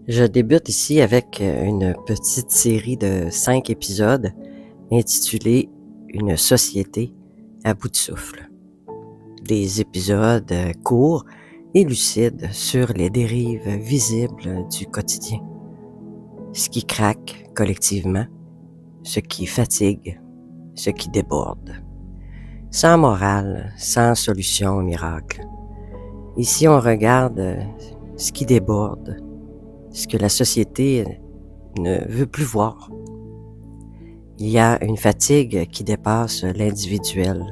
Je débute ici avec une petite série de 5 épisodes intitulée Une société à bout de souffle. Des épisodes courts et lucides sur les dérives visibles du quotidien. Ce qui craque collectivement, ce qui fatigue, ce qui déborde. Sans morale, sans solution miracle. Ici, on regarde ce qui déborde, ce que la société ne veut plus voir. Il y a une fatigue qui dépasse l'individuel,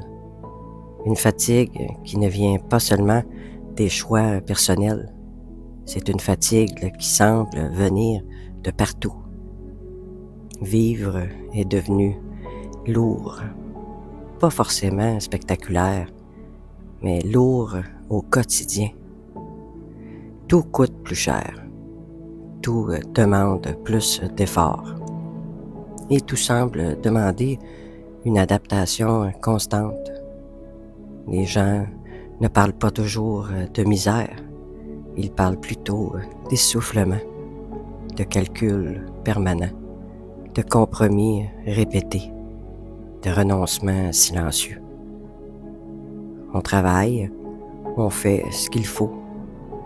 une fatigue qui ne vient pas seulement des choix personnels, c'est une fatigue qui semble venir de partout. Vivre est devenu lourd, pas forcément spectaculaire, mais lourd au quotidien. Tout coûte plus cher, tout demande plus d'efforts. Et tout semble demander une adaptation constante. Les gens ne parlent pas toujours de misère, ils parlent plutôt d'essoufflement, de calculs permanents, de compromis répétés, de renoncements silencieux. On travaille, on fait ce qu'il faut,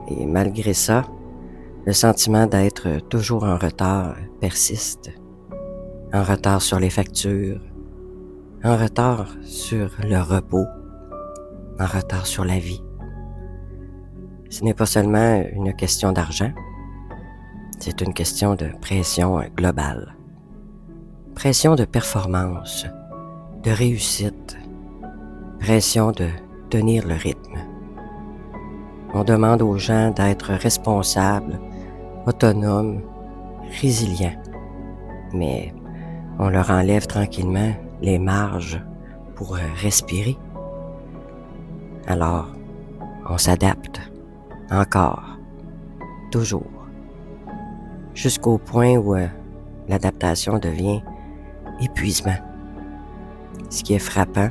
et malgré ça, le sentiment d'être toujours en retard persiste. En retard sur les factures, en retard sur le repos, en retard sur la vie. Ce n'est pas seulement une question d'argent, c'est une question de pression globale. Pression de performance, de réussite, pression de tenir le rythme. On demande aux gens d'être responsables, autonomes, résilients, mais on leur enlève tranquillement les marges pour respirer. Alors, on s'adapte, encore, toujours, jusqu'au point où l'adaptation devient épuisement. Ce qui est frappant,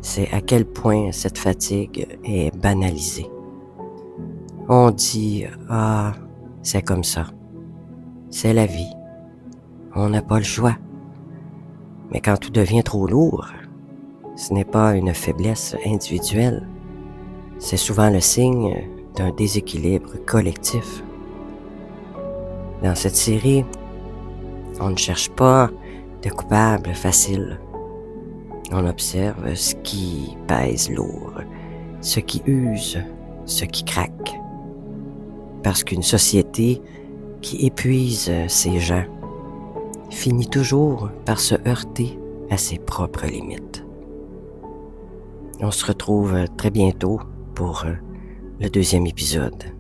c'est à quel point cette fatigue est banalisée. On dit « Ah, c'est comme ça, c'est la vie, on n'a pas le choix ». Mais quand tout devient trop lourd, ce n'est pas une faiblesse individuelle, c'est souvent le signe d'un déséquilibre collectif. Dans cette série, on ne cherche pas de coupable facile. On observe ce qui pèse lourd, ce qui use, ce qui craque. Parce qu'une société qui épuise ses gens finit toujours par se heurter à ses propres limites. On se retrouve très bientôt pour le 2e épisode.